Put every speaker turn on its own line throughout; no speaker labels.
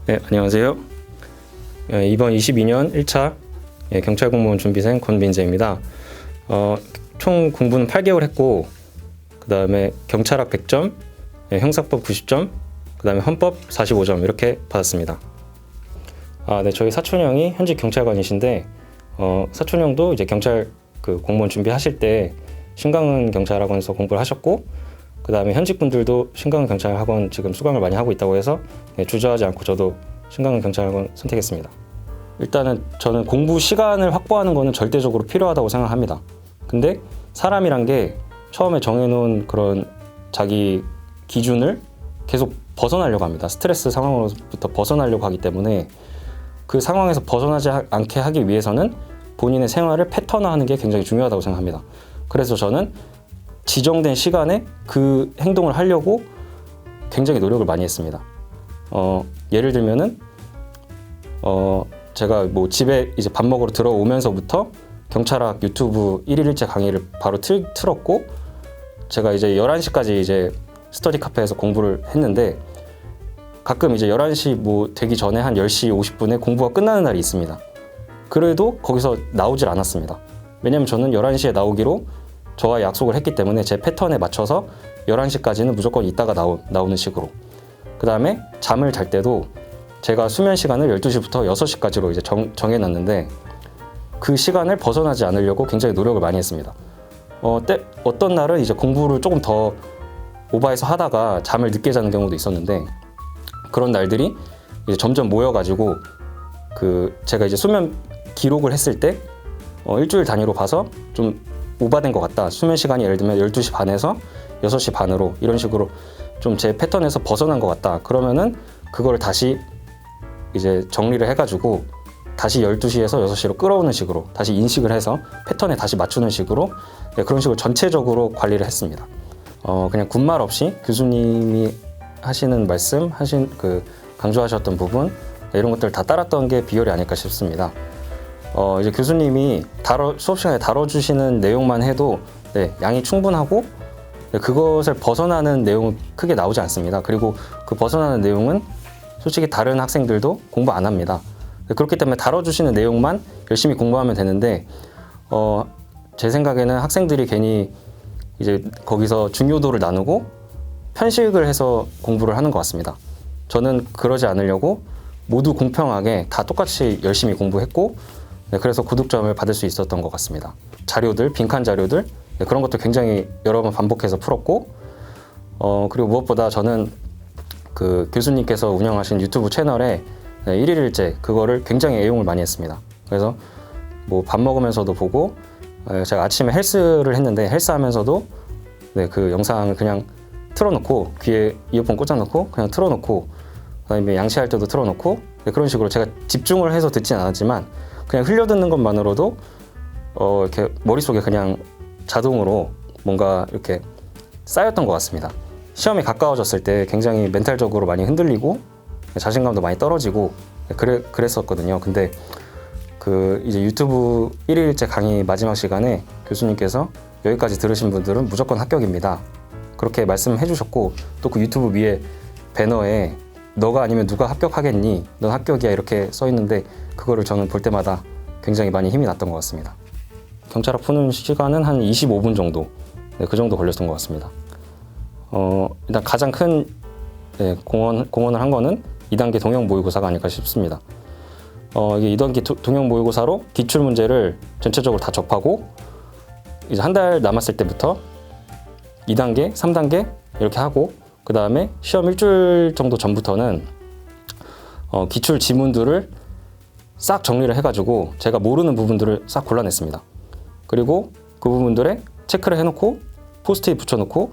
네, 안녕하세요. 이번 22년 1차 경찰 공무원 준비생 권민재입니다. 총 공부는 8개월 했고, 그 다음에 경찰학 100점, 형사법 90점, 그 다음에 헌법 45점 이렇게 받았습니다. 네, 저희 사촌 형이 현직 경찰관이신데, 사촌 형도 이제 경찰 공무원 준비하실 때 신강은 경찰학원에서 공부를 하셨고, 그 다음에 현직 분들도 신강은 경찰학원 지금 수강을 많이 하고 있다고 해서 주저하지 않고 저도 신강은 경찰학원 선택했습니다. 일단은 저는 공부 시간을 확보하는 거는 절대적으로 필요하다고 생각합니다. 근데 사람이란 게 처음에 정해놓은 그런 자기 기준을 계속 벗어나려고 합니다. 스트레스 상황으로부터 벗어나려고 하기 때문에 그 상황에서 벗어나지 않게 하기 위해서는 본인의 생활을 패턴화하는 게 굉장히 중요하다고 생각합니다. 그래서 저는 지정된 시간에 그 행동을 하려고 굉장히 노력을 많이 했습니다. 예를 들면은 제가 뭐 집에 이제 밥 먹으러 들어오면서부터 경찰학 유튜브 1일 1체 강의를 바로 틀었고, 제가 이제 11시까지 이제 스터디 카페에서 공부를 했는데, 가끔 이제 11시 뭐 되기 전에 한 10시 50분에 공부가 끝나는 날이 있습니다. 그래도 거기서 나오질 않았습니다. 왜냐면 저는 11시에 나오기로 저와 약속을 했기 때문에 제 패턴에 맞춰서 11시까지는 무조건 있다가 나오는 식으로. 그 다음에 잠을 잘 때도 제가 수면 시간을 12시부터 6시까지로 이제 정해놨는데, 그 시간을 벗어나지 않으려고 굉장히 노력을 많이 했습니다. 어떤 날은 이제 공부를 조금 더 오버해서 하다가 잠을 늦게 자는 경우도 있었는데, 그런 날들이 이제 점점 모여가지고 제가 이제 수면 기록을 했을 때 일주일 단위로 봐서 좀 오버된 것 같다. 수면 시간이 예를 들면 12시 반에서 6시 반으로 이런 식으로 좀 제 패턴에서 벗어난 것 같다. 그러면은 그걸 다시 이제 정리를 해가지고 다시 12시에서 6시로 끌어오는 식으로 다시 인식을 해서 패턴에 다시 맞추는 식으로 그런 식으로 전체적으로 관리를 했습니다. 그냥 군말 없이 교수님이 하시는 말씀, 강조하셨던 부분 이런 것들 다 따랐던 게 비결이 아닐까 싶습니다. 이제 교수님이 수업 시간에 다뤄주시는 내용만 해도 양이 충분하고 그것을 벗어나는 내용은 크게 나오지 않습니다. 그리고 그 벗어나는 내용은 솔직히 다른 학생들도 공부 안 합니다. 그렇기 때문에 다뤄주시는 내용만 열심히 공부하면 되는데, 제 생각에는 학생들이 괜히 이제 거기서 중요도를 나누고 편식을 해서 공부를 하는 것 같습니다. 저는 그러지 않으려고 모두 공평하게 다 똑같이 열심히 공부했고, 그래서 고득점을 받을 수 있었던 것 같습니다. 자료들, 빈칸 자료들 그런 것도 굉장히 여러 번 반복해서 풀었고, 그리고 무엇보다 저는 교수님께서 운영하신 유튜브 채널에 1일 1제 그거를 굉장히 애용을 많이 했습니다. 그래서 뭐 밥 먹으면서도 보고, 제가 아침에 헬스를 했는데 헬스하면서도 그 영상을 그냥 틀어놓고 귀에 이어폰 꽂아놓고 그냥 틀어놓고, 그다음에 양치할 때도 틀어놓고 그런 식으로 제가 집중을 해서 듣진 않았지만 그냥 흘려듣는 것만으로도 이렇게 머릿속에 그냥 자동으로 뭔가 이렇게 쌓였던 것 같습니다. 시험이 가까워졌을 때 굉장히 멘탈적으로 많이 흔들리고 자신감도 많이 떨어지고 그랬었거든요. 근데 이제 유튜브 1일 1제 강의 마지막 시간에 교수님께서 여기까지 들으신 분들은 무조건 합격입니다. 그렇게 말씀해 주셨고, 또 그 유튜브 위에 배너에 너가 아니면 누가 합격하겠니? 넌 합격이야 이렇게 써 있는데, 그거를 저는 볼 때마다 굉장히 많이 힘이 났던 것 같습니다. 경찰학 푸는 시간은 한 25분 정도, 그 정도 걸렸던 것 같습니다. 일단 가장 큰 공헌을 한 거는 2단계 동형 모의고사가 아닐까 싶습니다. 이게 2단계 동형 모의고사로 기출 문제를 전체적으로 다 접하고, 이제 한 달 남았을 때부터 2단계, 3단계 이렇게 하고, 그 다음에 시험 일주일 정도 전부터는 기출 지문들을 싹 정리를 해가지고 제가 모르는 부분들을 싹 골라냈습니다. 그리고 그 부분들에 체크를 해놓고 포스트잇 붙여놓고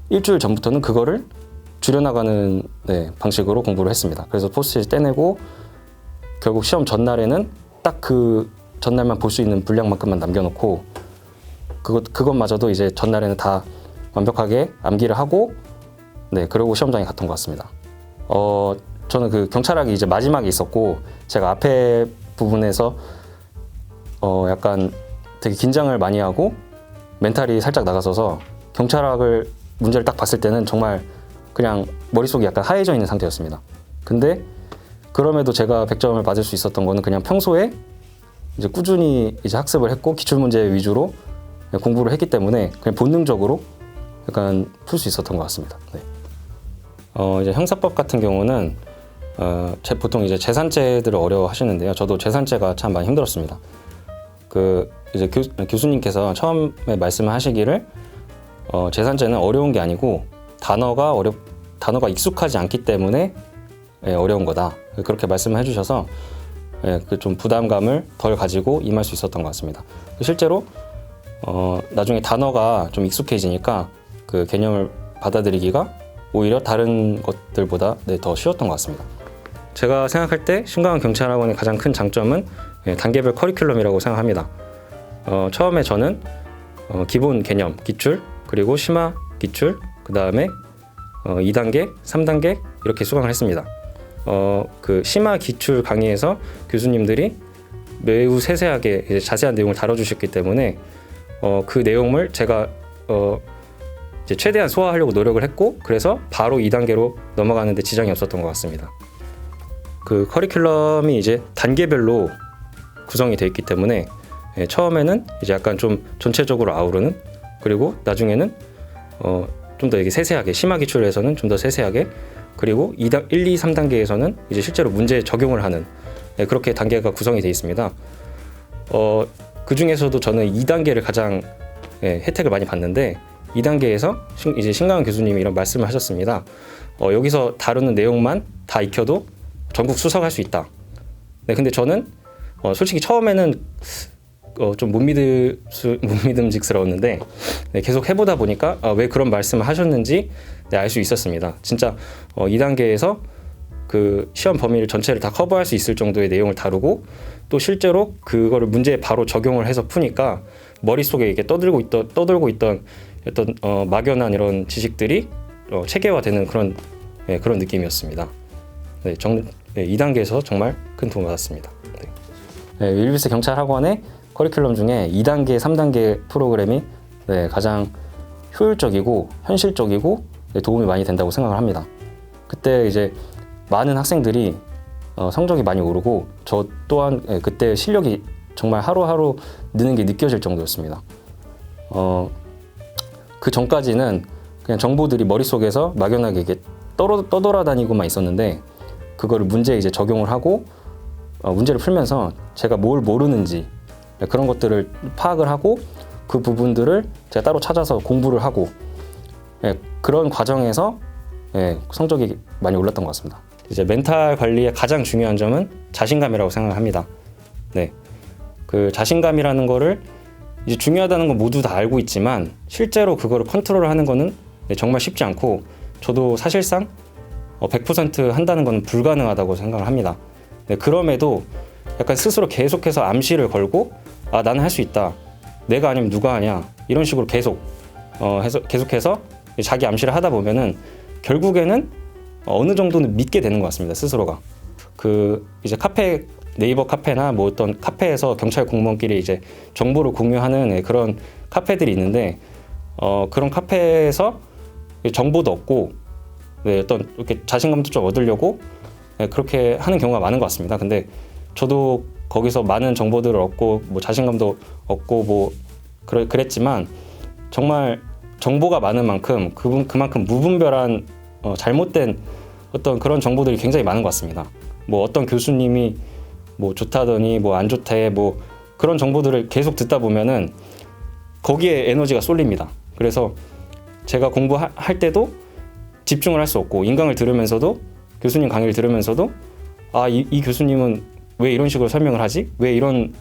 일주일 전부터는 그거를 줄여나가는 방식으로 공부를 했습니다. 그래서 포스트잇 떼내고 결국 시험 전날에는 딱 그 전날만 볼 수 있는 분량만큼만 남겨놓고, 그것마저도 이제 전날에는 다 완벽하게 암기를 하고 그러고 시험장에 갔던 것 같습니다. 저는 경찰학이 이제 마지막에 있었고, 제가 앞에 부분에서 약간 되게 긴장을 많이 하고 멘탈이 살짝 나가서서 경찰학을 문제를 딱 봤을 때는 정말 그냥 머릿속이 약간 하얘져 있는 상태였습니다. 근데 그럼에도 제가 100점을 받을 수 있었던 거는 그냥 평소에 이제 꾸준히 이제 학습을 했고 기출 문제 위주로 공부를 했기 때문에 그냥 본능적으로 약간 풀 수 있었던 것 같습니다. 네. 이제 형사법 같은 경우는 보통 이제 재산죄들을 어려워하시는데요. 저도 재산죄가 참 많이 힘들었습니다. 그 이제 교수님께서 처음에 말씀하시기를 재산죄는 어려운 게 아니고 단어가 익숙하지 않기 때문에 어려운 거다. 그렇게 말씀을 해주셔서 그 좀 부담감을 덜 가지고 임할 수 있었던 것 같습니다. 실제로 나중에 단어가 좀 익숙해지니까 그 개념을 받아들이기가 오히려 다른 것들보다 더 쉬웠던 것 같습니다. 제가 생각할 때 신강원 경찰학원의 가장 큰 장점은 단계별 커리큘럼이라고 생각합니다. 처음에 저는 기본 개념, 기출, 그리고 심화 기출, 그 다음에 2단계, 3단계 이렇게 수강을 했습니다. 그 심화 기출 강의에서 교수님들이 매우 세세하게 이제 자세한 내용을 다뤄주셨기 때문에 그 내용을 제가 이제 최대한 소화하려고 노력을 했고 그래서 바로 2단계로 넘어가는데 지장이 없었던 것 같습니다. 그 커리큘럼이 이제 단계별로 구성이 되어 있기 때문에 처음에는 이제 약간 좀 전체적으로 아우르는 그리고 나중에는 좀 더 이게 세세하게 심화 기출에서는 좀 더 세세하게 그리고 1, 2, 3단계에서는 이제 실제로 문제 적용을 하는 그렇게 단계가 구성이 되어 있습니다. 그 중에서도 저는 2단계를 가장 혜택을 많이 봤는데 2단계에서 이제 신강원 교수님이 이런 말씀을 하셨습니다. 여기서 다루는 내용만 다 익혀도 전국 수석할 수 있다. 근데 저는 솔직히 처음에는 좀 못 믿음직스러웠는데 계속 해보다 보니까 왜 그런 말씀을 하셨는지 알 수 있었습니다. 진짜 2단계에서 그 시험 범위를 전체를 다 커버할 수 있을 정도의 내용을 다루고 또 실제로 그거를 문제에 바로 적용을 해서 푸니까 머릿속에 이게 떠돌고 있던 어떤 막연한 이런 지식들이 체계화되는 그런 느낌이었습니다. 2단계에서 정말 큰 도움을 받았습니다. 윌비스 경찰학원의 커리큘럼 중에 2단계, 3단계 프로그램이 가장 효율적이고 현실적이고 도움이 많이 된다고 생각을 합니다. 그때 이제 많은 학생들이 성적이 많이 오르고 저 또한 그때 실력이 정말 하루하루 느는 게 느껴질 정도였습니다. 그 전까지는 그냥 정보들이 머릿속에서 막연하게 이게 떠돌아다니고만 있었는데 그거를 문제에 이제 적용을 하고 문제를 풀면서 제가 뭘 모르는지 그런 것들을 파악을 하고 그 부분들을 제가 따로 찾아서 공부를 하고 그런 과정에서 성적이 많이 올랐던 것 같습니다. 이제 멘탈 관리의 가장 중요한 점은 자신감이라고 생각합니다. 그 자신감이라는 거를 이제 중요하다는 건 모두 다 알고 있지만 실제로 그거를 컨트롤하는 거는 정말 쉽지 않고 저도 사실상 100% 한다는 건 불가능하다고 생각을 합니다. 그럼에도 약간 스스로 계속해서 암시를 걸고 나는 할 수 있다. 내가 아니면 누가 하냐. 이런 식으로 계속해서 자기 암시를 하다 보면은 결국에는 어느 정도는 믿게 되는 것 같습니다. 스스로가. 그 이제 네이버 카페나 뭐 어떤 카페에서 경찰 공무원끼리 이제 정보를 공유하는 그런 카페들이 있는데 그런 카페에서 정보도 얻고 어떤 이렇게 자신감도 좀 얻으려고 그렇게 하는 경우가 많은 것 같습니다. 근데 저도 거기서 많은 정보들을 얻고 뭐 자신감도 얻고 뭐 그랬지만 정말 정보가 많은 만큼 그만큼 무분별한 잘못된 어떤 그런 정보들이 굉장히 많은 것 같습니다. 뭐 어떤 교수님이 뭐 좋다더니 뭐 안 좋대 뭐 그런 정보들을 계속 듣다 보면은 거기에 에너지가 쏠립니다. 그래서 제가 공부할 때도 집중을 할 수 없고 인강을 들으면서도 교수님 강의를 들으면서도 이 교수님은 왜 이런 식으로 설명을 하지? 왜 이런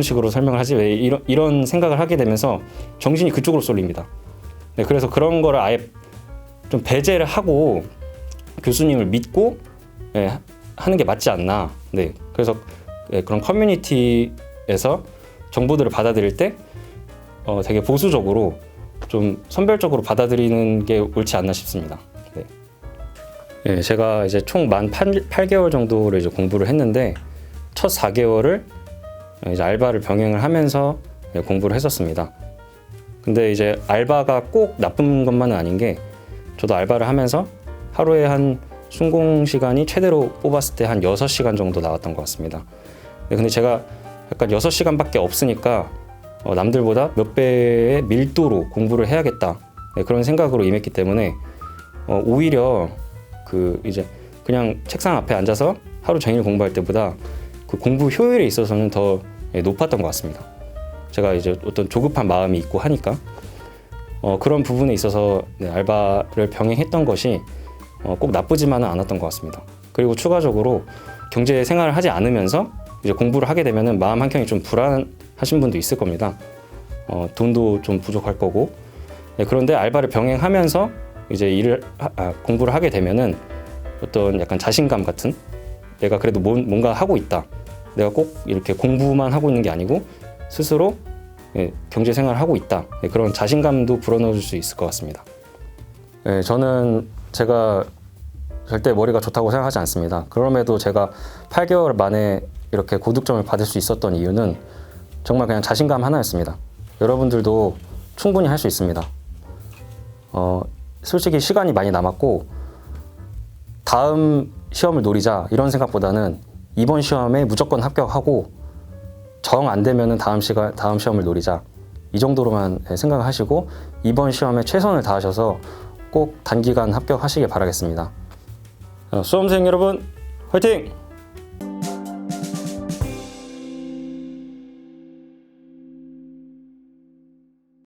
식으로 설명을 하지? 왜 이런 생각을 하게 되면서 정신이 그쪽으로 쏠립니다. 그래서 그런 거를 아예 좀 배제를 하고 교수님을 믿고 하는 게 맞지 않나. 그래서 그런 커뮤니티에서 정보들을 받아들일 때 되게 보수적으로 좀 선별적으로 받아들이는 게 옳지 않나 싶습니다. 제가 이제 총 만 8개월 정도를 이제 공부를 했는데 첫 4개월을 이제 알바를 병행을 하면서 공부를 했었습니다. 근데 이제 알바가 꼭 나쁜 것만은 아닌 게 저도 알바를 하면서 하루에 한 순공 시간이 최대로 뽑았을 때 한 6시간 정도 나왔던 것 같습니다. 근데 제가 약간 6시간밖에 없으니까 남들보다 몇 배의 밀도로 공부를 해야겠다, 그런 생각으로 임했기 때문에 오히려 이제 그냥 책상 앞에 앉아서 하루 종일 공부할 때보다 그 공부 효율에 있어서는 더 높았던 것 같습니다. 제가 이제 어떤 조급한 마음이 있고 하니까 그런 부분에 있어서 알바를 병행했던 것이 꼭 나쁘지만은 않았던 것 같습니다. 그리고 추가적으로 경제 생활을 하지 않으면서 이제 공부를 하게 되면은 마음 한켠이 좀 불안하신 분도 있을 겁니다. 돈도 좀 부족할 거고. 그런데 알바를 병행하면서 이제 공부를 하게 되면은 어떤 약간 자신감 같은, 내가 그래도 뭔가 하고 있다, 내가 꼭 이렇게 공부만 하고 있는 게 아니고 스스로 경제 생활을 하고 있다, 그런 자신감도 불어넣어줄 수 있을 것 같습니다. 저는 제가 절대 머리가 좋다고 생각하지 않습니다. 그럼에도 제가 8개월 만에 이렇게 고득점을 받을 수 있었던 이유는 정말 그냥 자신감 하나였습니다. 여러분들도 충분히 할 수 있습니다. 솔직히 시간이 많이 남았고 다음 시험을 노리자 이런 생각보다는 이번 시험에 무조건 합격하고 정 안 되면은 다음 시험을 노리자, 이 정도로만 생각을 하시고 이번 시험에 최선을 다하셔서 꼭 단기간 합격하시길 바라겠습니다. 수험생 여러분, 화이팅!